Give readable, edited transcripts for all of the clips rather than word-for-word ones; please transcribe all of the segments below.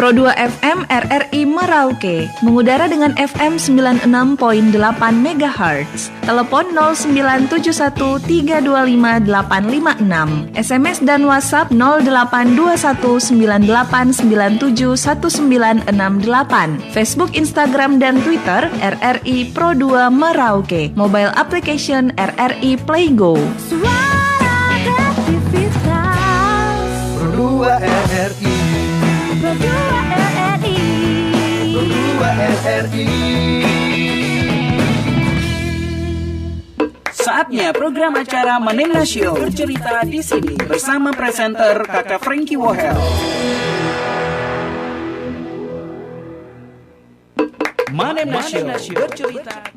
Pro 2 FM RRI Merauke, mengudara dengan FM 96.8 MHz. Telepon 09713258556. SMS dan WhatsApp 082198971968. Facebook, Instagram, dan Twitter RRI Pro 2 Merauke. Mobile application RRI Playgo. Suara aktivitas Pro 2 RRI. Pro 2 RRI. Pro 2 RRI. Saatnya program acara Manemna Show bercerita di sini bersama presenter Kakak Frankie Wohel. Manemna Show bercerita.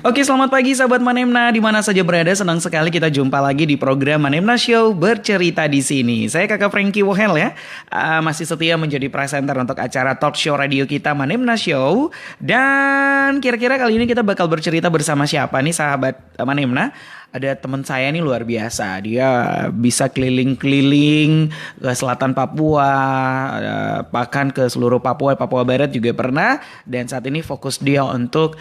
Oke, selamat pagi sahabat Manemna, di mana saja berada. Senang sekali kita jumpa lagi di program Manemna Show bercerita di sini. Saya Kakak Frankie Wohel ya, masih setia menjadi presenter untuk acara talk show radio kita Manemna Show. Dan kira-kira kali ini kita bakal bercerita bersama siapa nih sahabat Manemna? Ada teman saya nih luar biasa. Dia bisa keliling-keliling ke selatan Papua, bahkan ke seluruh Papua Barat juga pernah. Dan saat ini fokus dia untuk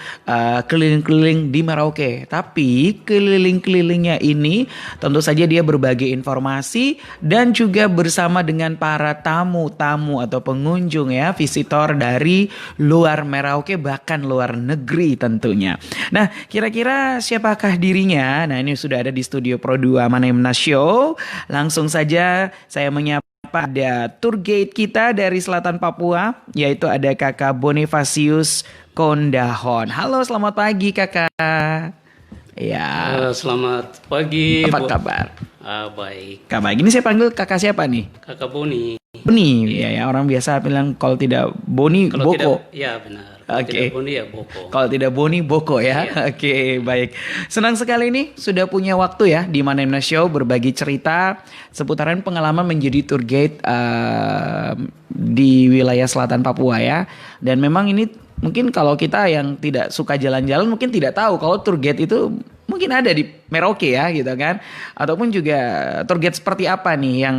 keliling-keliling di Merauke. Tapi keliling-kelilingnya ini tentu saja dia berbagi informasi dan juga bersama dengan para tamu-tamu atau pengunjung ya, visitor dari luar Merauke bahkan luar negeri tentunya. Nah, kira-kira siapakah dirinya? Nah, ini sudah ada di studio Pro 2 Manemna Show. Langsung saja saya menyapa ada tour guide kita dari selatan Papua, yaitu ada Kakak Bonifasius Kondahon. Halo, selamat pagi Kakak. Ya. Selamat pagi. Apa kabar? Baik. Kabar. Ini saya panggil Kakak siapa nih? Kakak Boni. Boni. Ya, orang biasa bilang kalau tidak Boni Kalau Boko. tidak, ya benar. Oke. Tidak Boni ya Boko. Kalau tidak Boni Boko ya. Iya. Oke, baik. Senang sekali nih sudah punya waktu ya di Manemna Show berbagi cerita seputaran pengalaman menjadi tour guide di wilayah selatan Papua ya. Dan memang ini mungkin kalau kita yang tidak suka jalan-jalan mungkin tidak tahu kalau tour guide itu mungkin ada di Merauke ya gitu kan. Ataupun juga tour guide seperti apa nih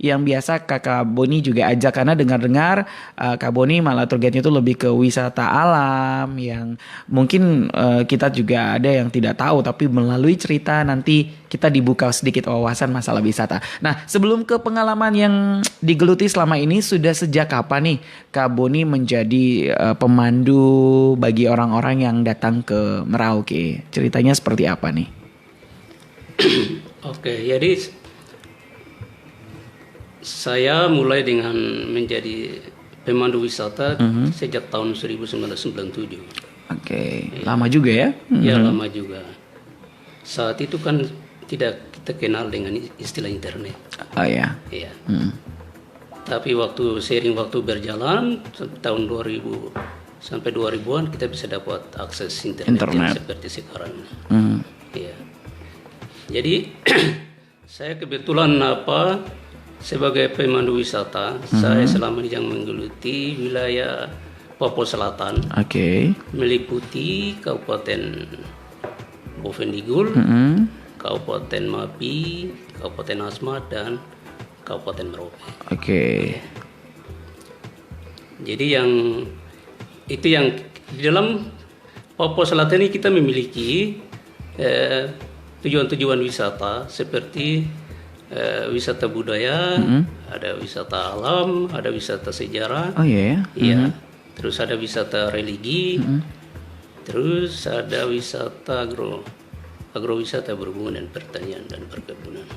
yang biasa Kakak Boni juga ajak, karena dengar-dengar Kak Boni malah tour guide-nya itu lebih ke wisata alam yang mungkin kita juga ada yang tidak tahu, tapi melalui cerita nanti kita dibuka sedikit wawasan masalah wisata. Nah, sebelum ke pengalaman yang digeluti selama ini, sudah sejak kapan nih Kak Boni menjadi pemandu bagi orang-orang yang datang ke Merauke? Ceritanya seperti apa nih? Oke, jadi saya mulai dengan menjadi pemandu wisata sejak tahun 1997. Oke, lama juga ya? Ya, lama juga. Saat itu kan tidak kita kenal dengan istilah internet. Oh ya. Iya. Tapi seiring waktu berjalan tahun 2000 sampai 2000-an kita bisa dapat akses internet. Yang seperti sekarang. Iya. Jadi saya kebetulan sebagai pemandu wisata, saya selama ini yang menggeluti wilayah Papua Selatan. Oke. Meliputi Kabupaten Bovendigul, Kabupaten Mapi, Kabupaten Asmat, dan Kabupaten Merauke. Oke. Jadi yang di dalam Papua Selatan ini kita memiliki tujuan-tujuan wisata seperti wisata budaya, ada wisata alam, ada wisata sejarah. Oh iya. Iya. Terus ada wisata religi. Terus ada wisata agrowisata berhubungan dengan pertanian dan perkebunan.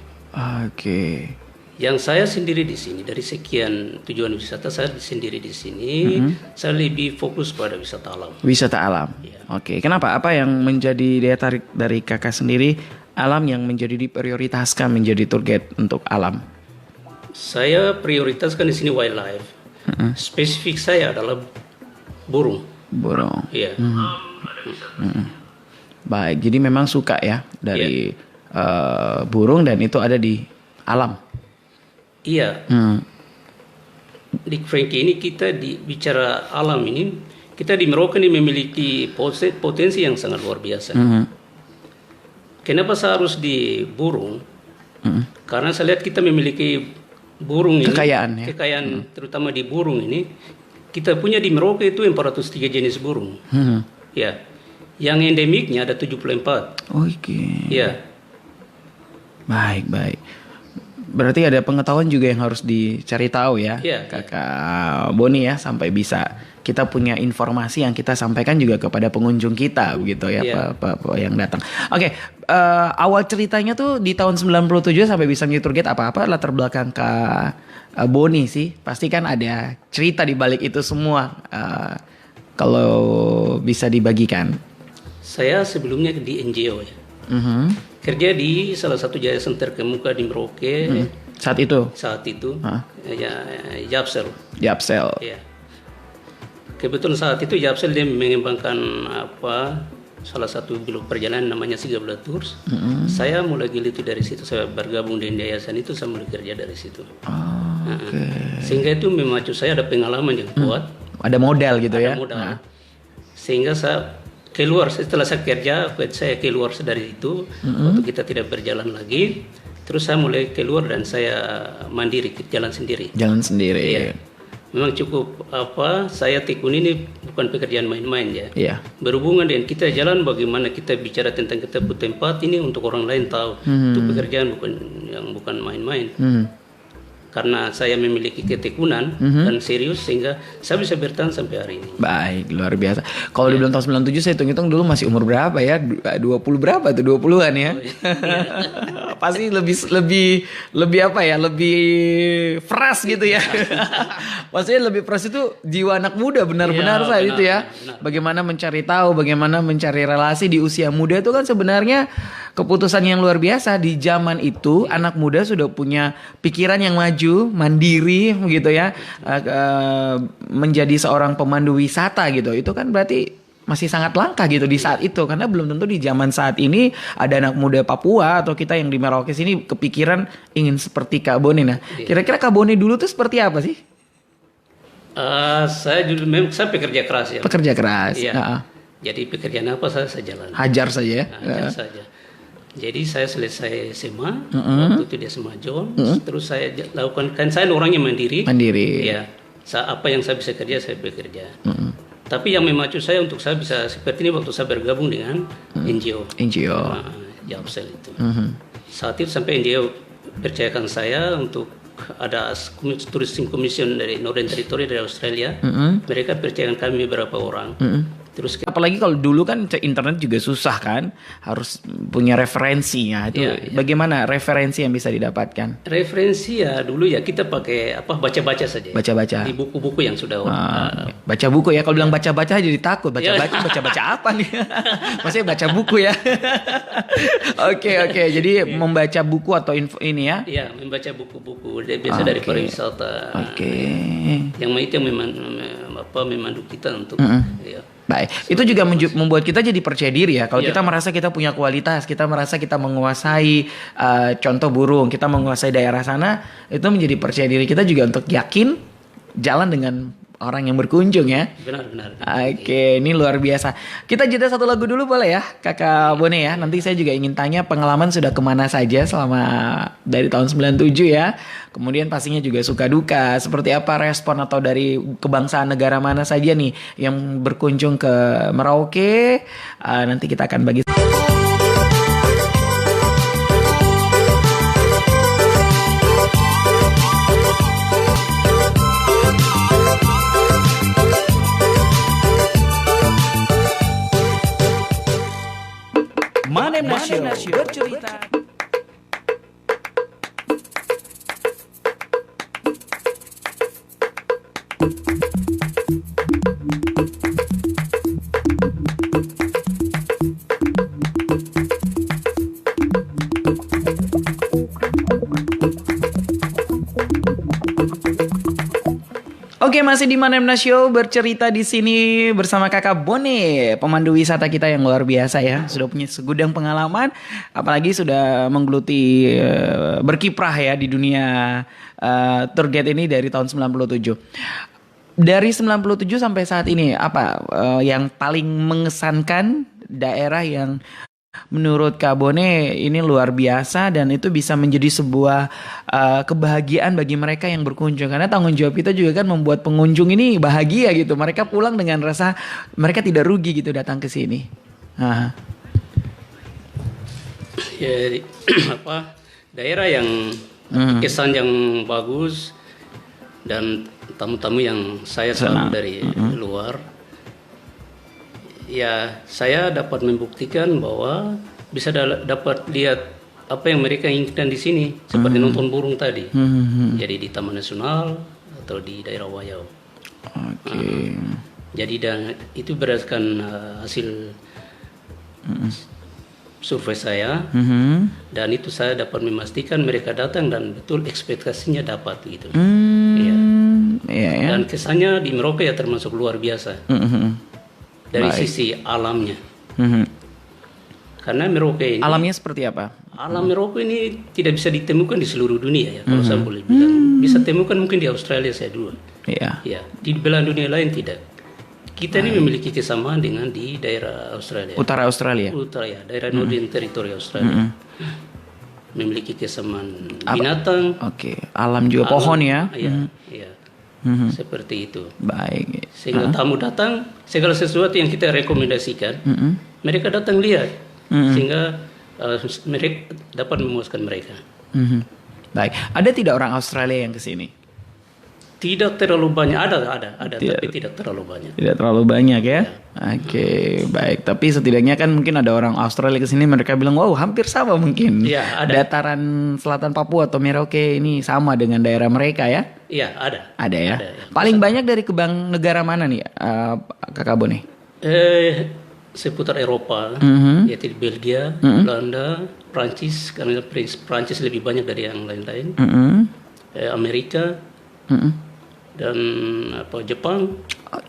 Oke. Yang saya sendiri di sini, dari sekian tujuan wisata saya sendiri di sini, saya lebih fokus pada wisata alam. Wisata alam. Ya. Oke. Kenapa? Apa yang menjadi daya tarik dari kakak sendiri, alam yang menjadi diprioritaskan menjadi tour guide untuk alam? Saya prioritaskan di sini wildlife. Spesifik saya adalah burung. Burung. Iya. Baik, jadi memang suka ya dari burung dan itu ada di alam. Iya. Di Frankie ini kita bicara alam ini, kita di Merauke ini memiliki potensi yang sangat luar biasa. Kenapa saya harus di burung? Karena saya lihat kita memiliki burung ini, kekayaan terutama di burung ini, kita punya di Merauke itu 403 jenis burung. Ya, yang endemiknya ada 74. Oke. Ya. Baik. Berarti ada pengetahuan juga yang harus dicari tahu ya, Kakak Boni ya, sampai bisa kita punya informasi yang kita sampaikan juga kepada pengunjung kita begitu ya, Pak yang datang. Oke, awal ceritanya tuh di tahun 97 sampai bisa ngitur gate apa latar belakang Kak Boni sih? Pasti kan ada cerita di balik itu semua. Kalau bisa dibagikan. Saya sebelumnya di NGO ya. Kerja di salah satu yayasan terkemuka di Merauke. Saat itu? Ya, Yapsel. Ya. Kebetulan saat itu Yapsel dia mengembangkan salah satu blog perjalanan namanya Sigabla Tours. Saya mulai geluti dari situ, saya bergabung dengan yayasan itu, saya mulai kerja dari situ. Sehingga itu memacu saya ada pengalaman yang kuat. Ada modal gitu ya? Modal. Sehingga saya keluar, setelah saya kerja, saya keluar dari itu, waktu kita tidak berjalan lagi, terus saya mulai keluar dan saya mandiri, jalan sendiri. Iya. Memang cukup saya tekun ini bukan pekerjaan main-main ya. Iya. Berhubungan dengan kita jalan, bagaimana kita bicara tentang kita tempat ini untuk orang lain tahu. Itu pekerjaan bukan main-main. Karena saya memiliki ketekunan dan serius sehingga saya bisa bertahan sampai hari ini. Baik, luar biasa. Kalau dibilang tahun 97 saya hitung-hitung dulu masih umur berapa ya? 20 berapa tuh? 20-an ya? Pasti lebih lebih fresh gitu ya. Maksudnya lebih fresh itu jiwa anak muda benar-benar saya itu ya. Benar. Bagaimana mencari tahu, bagaimana mencari relasi di usia muda itu kan sebenarnya keputusan yang luar biasa. Di zaman itu anak muda sudah punya pikiran yang maju, mandiri gitu ya, menjadi seorang pemandu wisata gitu. Itu kan berarti masih sangat langka gitu di saat itu, karena belum tentu di zaman saat ini ada anak muda Papua atau kita yang di Merauke sini kepikiran ingin seperti Kak Boni. Nah, kira-kira Kak Boni dulu tuh seperti apa sih? Saya pekerja keras ya. Pekerja keras. Iya. Jadi pekerjaan apa saya jalan. Hajar saja ya. Hajar saja. Jadi saya selesai SMA, waktu itu di SMA John, terus saya lakukan, kan saya orangnya mandiri. Ya, apa yang saya bisa kerja, saya bekerja. Tapi yang memacu saya untuk saya bisa seperti ini waktu saya bergabung dengan NGO. Yapsel itu. Saat itu sampai NGO percayakan saya untuk ada tourism commission dari Northern Territory dari Australia. Mereka percayakan kami beberapa orang. Terus apalagi kalau dulu kan internet juga susah kan, harus punya referensinya. Itu bagaimana referensi yang bisa didapatkan? Referensi ya dulu ya kita pakai baca-baca saja. Baca-baca. Di buku-buku yang sudah baca buku ya. Kalau bilang baca-baca jadi takut. Baca-baca apa nih? Maksudnya baca buku ya. Oke. Jadi membaca buku atau info ini ya? Iya, membaca buku-buku. Biasa dari pariwisata. Yang itu yang memandu kita untuk Baik, itu juga membuat kita jadi percaya diri ya. Kalau kita merasa kita punya kualitas, kita merasa kita menguasai contoh burung, kita menguasai daerah sana, itu menjadi percaya diri kita juga untuk yakin jalan dengan orang yang berkunjung ya. Benar. Oke, ini luar biasa. Kita jeda satu lagu dulu boleh ya, Kakak Bone ya. Nanti saya juga ingin tanya pengalaman sudah kemana saja selama dari tahun 97 ya. Kemudian pastinya juga suka duka. Seperti apa respon atau dari kebangsaan negara mana saja nih yang berkunjung ke Merauke. Nanti kita akan bagi. Manem Nasional bercerita. Oke, masih di Manemna Show bercerita di sini bersama Kakak Bone, pemandu wisata kita yang luar biasa ya. Sudah punya segudang pengalaman, apalagi sudah menggeluti berkiprah ya di dunia tour guide ini dari tahun 97. Dari 97 sampai saat ini apa yang paling mengesankan daerah yang menurut Kak Bone ini luar biasa dan itu bisa menjadi sebuah kebahagiaan bagi mereka yang berkunjung, karena tanggung jawab kita juga kan membuat pengunjung ini bahagia gitu, mereka pulang dengan rasa mereka tidak rugi gitu datang ke sini. Ya, daerah yang kesan yang bagus dan tamu-tamu yang saya selalu dari luar. Ya, saya dapat membuktikan bahwa bisa dapat lihat apa yang mereka inginkan di sini, seperti nonton burung tadi. Jadi di Taman Nasional atau di daerah Wayau. Jadi dan itu berdasarkan hasil survei saya, dan itu saya dapat memastikan mereka datang dan betul ekspektasinya dapat gitu. Dan kesannya di Merauke ya termasuk luar biasa. Dari sisi alamnya. Karena Merauke ini... Alamnya seperti apa? Alam Merauke ini tidak bisa ditemukan di seluruh dunia ya, kalau saya boleh bilang. Bisa temukan mungkin di Australia saya dulu. Ya, di belahan dunia lain tidak. Kita ini memiliki kesamaan dengan di daerah Australia. Utara Australia? Utara ya, daerah Northern Territory Australia. Memiliki kesamaan binatang. Alam juga pohon ya? Iya. Seperti itu. Baik. Sehingga tamu datang, segala sesuatu yang kita rekomendasikan, mereka datang lihat, sehingga mereka dapat memuaskan mereka. Baik. Ada tidak orang Australia yang ke sini? Tidak terlalu banyak, ada, tapi tidak terlalu banyak. Tidak terlalu banyak ya? Oke, baik. Tapi setidaknya kan mungkin ada orang Australia ke sini, mereka bilang, wow, hampir sama mungkin. Iya, ada. Dataran selatan Papua atau Merauke ini sama dengan daerah mereka ya? Iya, ada. Ada ya? Paling banyak dari kebang negara mana nih, Kakak Bone? Seputar Eropa, yaitu Belgia, Belanda, Prancis, karena Prancis lebih banyak dari yang lain-lain. Amerika, dan Jepang.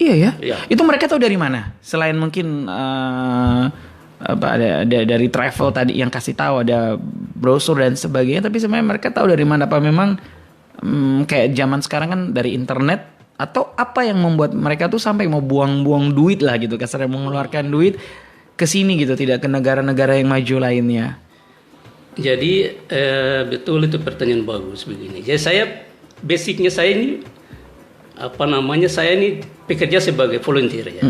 Iya ya. Itu mereka tahu dari mana? Selain mungkin ada dari travel tadi yang kasih tahu, ada brosur dan sebagainya, tapi sebenarnya mereka tahu dari mana? Apa memang kayak zaman sekarang kan dari internet, atau apa yang membuat mereka tuh sampai mau buang-buang duit lah gitu, kasarnya mengeluarkan duit ke sini gitu, tidak ke negara-negara yang maju lainnya? Jadi betul, itu pertanyaan bagus begini. Jadi basicnya saya ini saya ini bekerja sebagai volunteer ya.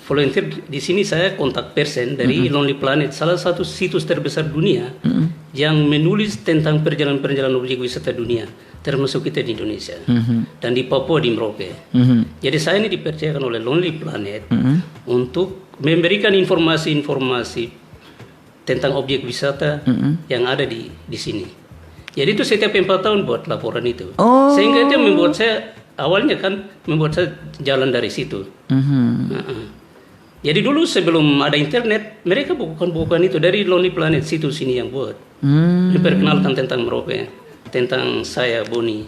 Volunteer di sini saya kontak person dari Lonely Planet, salah satu situs terbesar dunia yang menulis tentang perjalanan-perjalanan objek wisata dunia, termasuk kita di Indonesia dan di Papua, di Merauke. Jadi saya ini dipercayakan oleh Lonely Planet untuk memberikan informasi-informasi tentang objek wisata yang ada di sini. Jadi itu setiap 4 tahun buat laporan itu. Sehingga itu membuat saya awalnya jalan dari situ. Jadi dulu sebelum ada internet, mereka bukan itu dari Lonely Planet, situs ini yang buat memperkenalkan tentang Merauke, tentang saya Boni.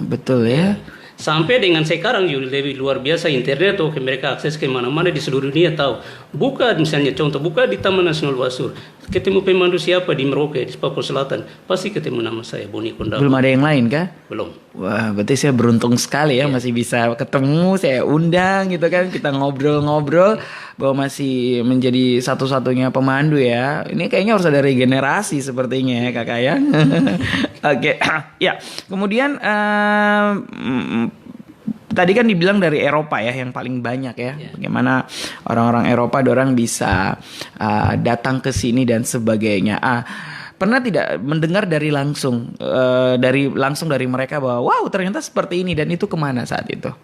Betul ya. Sampai dengan sekarang lebih luar biasa internet, mereka akses ke mana-mana di seluruh dunia tahu. Buka misalnya contoh, buka di Taman Nasional Wasur, ketemu pemandu siapa di Merauke, di Papua Selatan, pasti ketemu nama saya, Boni Kondawa. Belum ada yang lain kah? Belum. Wah, berarti saya beruntung sekali ya, masih bisa ketemu, saya undang gitu kan, kita ngobrol-ngobrol, bahwa masih menjadi satu-satunya pemandu ya. Ini kayaknya harus ada regenerasi sepertinya ya kakak ya. Oke, ya. Kemudian tadi kan dibilang dari Eropa ya yang paling banyak ya. Bagaimana orang-orang Eropa dorang bisa datang ke sini dan sebagainya. Pernah tidak mendengar dari langsung dari mereka bahwa wow ternyata seperti ini, dan itu kemana saat itu?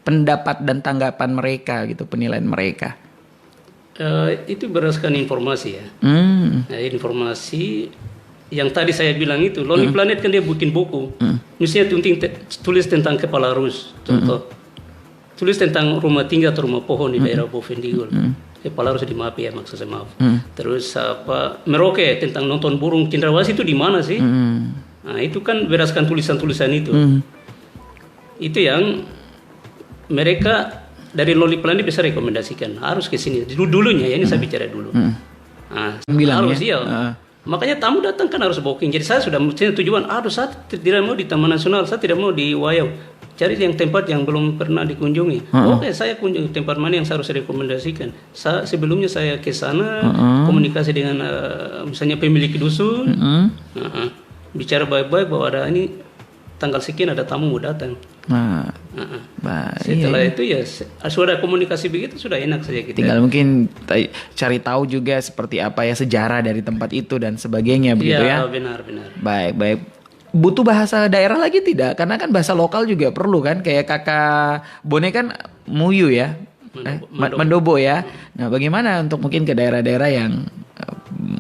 Pendapat dan tanggapan mereka gitu, penilaian mereka. Itu berdasarkan informasi ya. Informasi yang tadi saya bilang itu, Lonely Planet kan dia bikin buku. Misalnya tulis tentang kepala Rus, contoh. Tulis tentang rumah tinggal atau rumah pohon di daerah Bovendigul. Kepala Rus di Mapi ya, maksud saya maaf. Terus Merauke tentang nonton burung cendrawasih itu di mana sih? Nah itu kan berdasarkan tulisan-tulisan itu. Itu yang mereka dari Loli Plani bisa rekomendasikan harus ke sini. Dulunya ya, ini saya bicara dulu. Nah, Bilang harus ya? iya. Makanya tamu datang kan harus booking. Jadi saya sudah punya tujuan. Aduh, saya tidak mau di Taman Nasional, saya tidak mau di Wayau. Cari yang tempat yang belum pernah dikunjungi. Oke, saya kunjungi tempat mana yang saya harus rekomendasikan. Sebelumnya saya ke sana, komunikasi dengan misalnya pemilik dusun, bicara baik-baik bahwa ada ini tanggal sekian ada tamu mau datang. Setelah itu ya sudah komunikasi begitu sudah enak saja kita. Tinggal mungkin cari tahu juga seperti apa ya sejarah dari tempat itu dan sebagainya begitu ya. Iya, benar. Baik. Butuh bahasa daerah lagi tidak? Karena kan bahasa lokal juga perlu kan. Kayak kakak Bone kan Muyu ya. Mendobo ya. Nah, bagaimana untuk mungkin ke daerah-daerah yang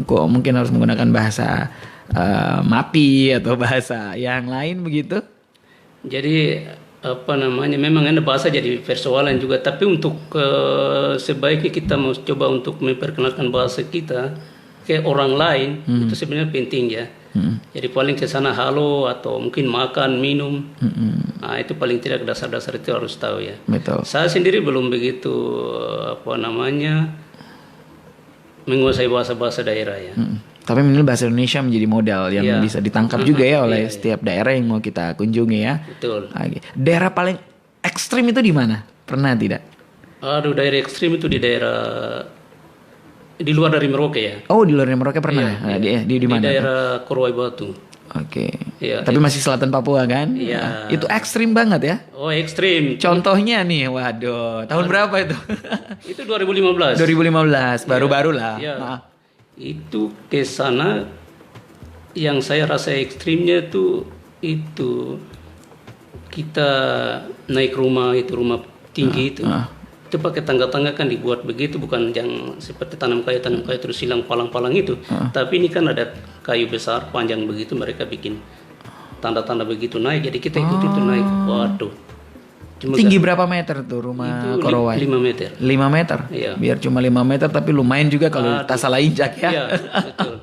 kok mungkin harus menggunakan bahasa Mapi atau bahasa yang lain begitu? Jadi memang ada bahasa jadi persoalan juga, tapi untuk sebaiknya kita mau coba untuk memperkenalkan bahasa kita ke orang lain itu sebenarnya penting ya. Jadi paling ke sana halo atau mungkin makan minum, itu paling tidak dasar-dasar itu harus tahu ya. Betul. Saya sendiri belum begitu menguasai bahasa-bahasa daerah ya. Tapi ini bahasa Indonesia menjadi modal yang bisa ditangkap juga ya oleh setiap daerah yang mau kita kunjungi ya. Betul. Daerah paling ekstrim itu di mana? Pernah tidak? Aduh, daerah ekstrim itu di luar dari Merauke ya. Oh, di luar Merauke pernah. Di mana? Di daerah Korowai Batu. Oke. Ya, tapi masih selatan Papua kan? Iya. Itu ekstrim banget ya. Oh, ekstrim. Contohnya nih, waduh, tahun berapa itu? Itu 2015. 2015, baru-baru lah. Iya. Itu ke sana yang saya rasa ekstrimnya itu kita naik rumah tinggi itu. Itu pakai tangga-tangga kan dibuat begitu, bukan yang seperti tanam kayu terus silang palang-palang itu. Tapi ini kan ada kayu besar panjang begitu, mereka bikin tanda-tanda begitu naik. Jadi kita ikut itu naik. Waduh. Tinggi berapa meter tuh rumah Korowai? 5 meter. 5 meter? Iya. Biar cuma 5 meter tapi lumayan juga kalau tak salah injak ya. Iya, betul.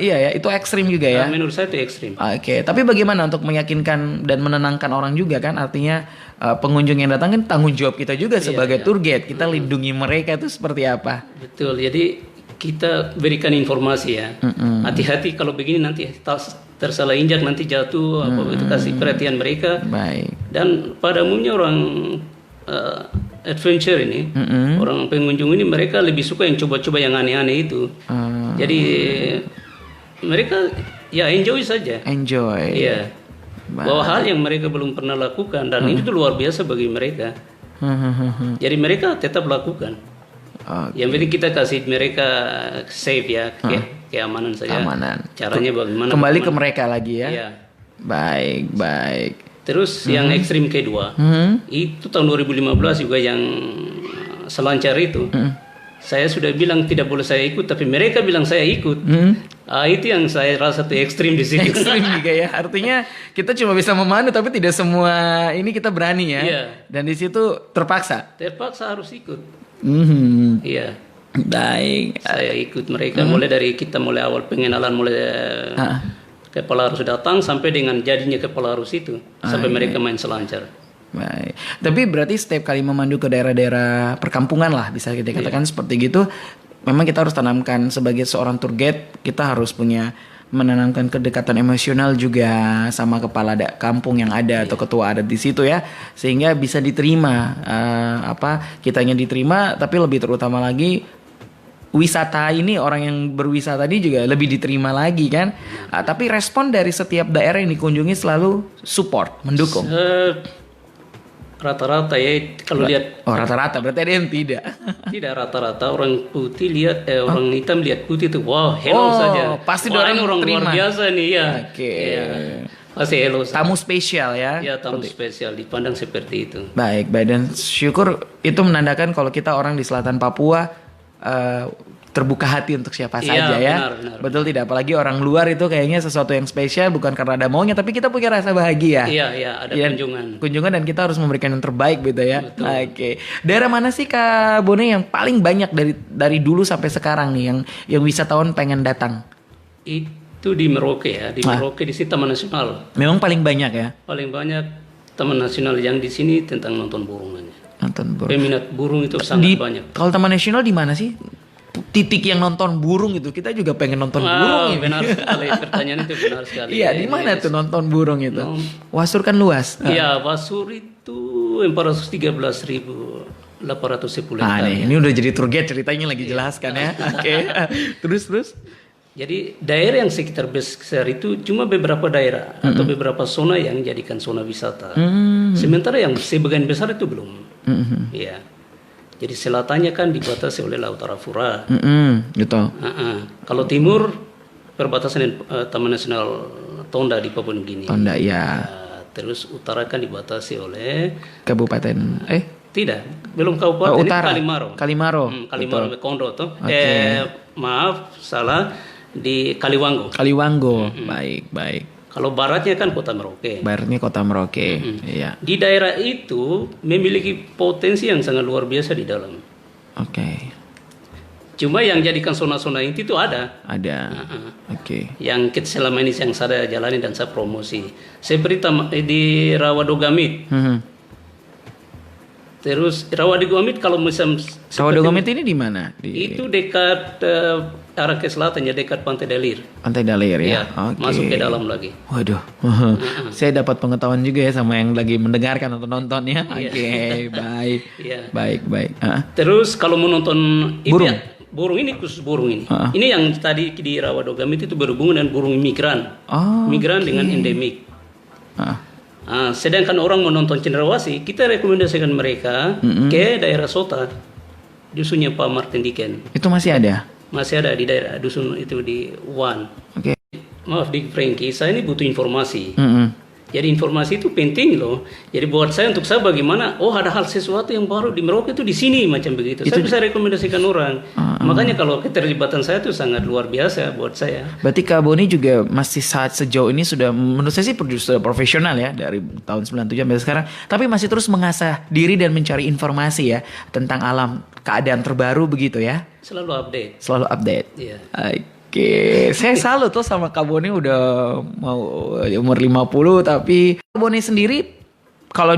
Iya ya, itu ekstrim juga ya. Menurut saya itu ekstrim. Oke, tapi bagaimana untuk meyakinkan dan menenangkan orang juga kan? Artinya pengunjung yang datang kan tanggung jawab kita juga sebagai tour guide. Kita lindungi mereka itu seperti apa? Betul. Jadi kita berikan informasi ya. Hati-hati kalau begini nanti tersalah injak nanti jatuh itu kasih perhatian mereka. Baik. Dan pada umumnya orang adventure ini, orang pengunjung ini mereka lebih suka yang coba-coba yang aneh-aneh itu. Jadi mereka ya enjoy saja. Enjoy. Iya. Bahwa hal yang mereka belum pernah lakukan dan itu luar biasa bagi mereka. Jadi mereka tetap lakukan. Yang penting kita kasih mereka safe ya, keamanan saja. Keamanan. Caranya bagaimana? Kembali ke mereka lagi ya. Iya. Baik. Terus yang ekstrim kedua, itu tahun 2015 juga yang selancar itu. Saya sudah bilang tidak boleh saya ikut, tapi mereka bilang saya ikut. Itu yang saya rasa tuh ekstrim di sini. Ekstrim juga ya. Artinya kita cuma bisa memandu, tapi tidak semua ini kita berani ya. Iya. Dan di situ terpaksa. Terpaksa harus ikut. Iya. Baik. Saya ikut mereka mulai awal pengenalan kepala arus datang sampai dengan jadinya kepala arus itu sampai mereka main selancar. Baik. Tapi berarti setiap kali memandu ke daerah-daerah perkampungan lah bisa kita katakan seperti gitu, memang kita harus tanamkan sebagai seorang tour guide, kita harus punya menanamkan kedekatan emosional juga sama kepala kampung yang ada atau ketua adat di situ ya, sehingga bisa diterima kitanya diterima, tapi lebih terutama lagi wisata ini, orang yang berwisata ini juga lebih diterima lagi kan. Tapi respon dari setiap daerah yang dikunjungi selalu support, mendukung. Rata-rata ya kalau lihat. Oh, rata-rata berarti ada yang tidak. Tidak rata-rata, orang putih lihat orang hitam lihat putih itu hello saja. Pasti orang luar biasa nih ya. Oke. Ya, pasti hello saja. Tamu spesial ya. Ya, tamu spesial dipandang seperti itu. Baik, dan syukur itu menandakan kalau kita orang di selatan Papua terbuka hati untuk siapa saja ya. Benar. Betul tidak? Apalagi orang luar itu kayaknya sesuatu yang spesial bukan karena ada maunya, tapi kita punya rasa bahagia. Iya, ada kunjungan dan kita harus memberikan yang terbaik gitu ya. Oke. Daerah mana sih Kak Bone yang paling banyak dari dulu sampai sekarang nih yang wisatawan pengen datang? Itu di Merauke ya, di Merauke di Taman Nasional. Memang paling banyak ya. Paling banyak Taman Nasional yang di sini tentang nonton burung aja. Nonton burung. Peminat burung itu sangat banyak. Kalau Taman Nasional di mana sih? Titik yang nonton burung itu, kita juga pengen nonton burung. Benar sekali, pertanyaan itu benar sekali. Iya, di mana tuh nonton burung itu? Wasur kan luas. Iya, Wasur itu 413.810 Ah, hektar. ini udah jadi tour guide ceritanya lagi jelaskan ya. Oke. Terus. Jadi daerah yang sekitar besar itu cuma beberapa daerah atau beberapa zona yang jadikan zona wisata. Sementara yang sebagian besar itu belum. Iya. Jadi selatannya kan dibatasi oleh Laut Arafura. Gitu. Kalau timur perbatasan dengan Taman Nasional Tonda di Papua Nugini. Tonda ya. Terus utara kan dibatasi oleh Kabupaten tidak, belum kabupaten, utara. ini Kalimaro. Kalimaro Mekondo tuh. Maaf, salah, di Kaliwango. Baik. Kalau baratnya kan Kota Merauke. Baratnya Kota Merauke. Iya. Di daerah itu memiliki potensi yang sangat luar biasa di dalam. Oke. Cuma yang jadikan zona-zona inti itu ada. Oke. Yang selama ini yang saya jalani dan saya promosi. Seperti di Rawadogamit. Terus Rawadogamit kalau misalnya Rawadogamit ini di mana? Itu dekat arah ke selatan ya, dekat Pantai Dalir. Pantai Dalir ya. Oke. Masuk ke dalam lagi. Waduh. Saya dapat pengetahuan juga ya sama yang lagi mendengarkan atau nonton ya. Oke, baik. Iya. Baik. Terus kalau mau nonton burung. Burung ini khusus burung ini. Ini yang tadi di Rawadogamit itu berhubungan dengan burung migran. Migran dengan endemik. Sedangkan orang mau nonton cendrawasih, kita rekomendasikan mereka ke daerah Sota, dusunnya Pak Martin Diken. Itu masih ada? Masih ada di daerah dusun itu di Wan. Oke. Maaf Dik Franky, saya ini butuh informasi. Jadi informasi itu penting loh. Jadi buat saya, untuk saya bagaimana, ada hal sesuatu yang baru di Merauke itu di sini macam begitu. Saya bisa rekomendasikan orang. Makanya kalau keterlibatan saya itu sangat luar biasa buat saya. Berarti Kak Boni juga masih saat sejauh ini sudah, menurut saya sih sudah profesional ya dari tahun 97 sampai sekarang. Tapi masih terus mengasah diri dan mencari informasi ya tentang alam, keadaan terbaru begitu ya. Selalu update. Iya. Oke, saya salut tuh sama Kak Boni udah mau umur 50, tapi Kak Boni sendiri kalau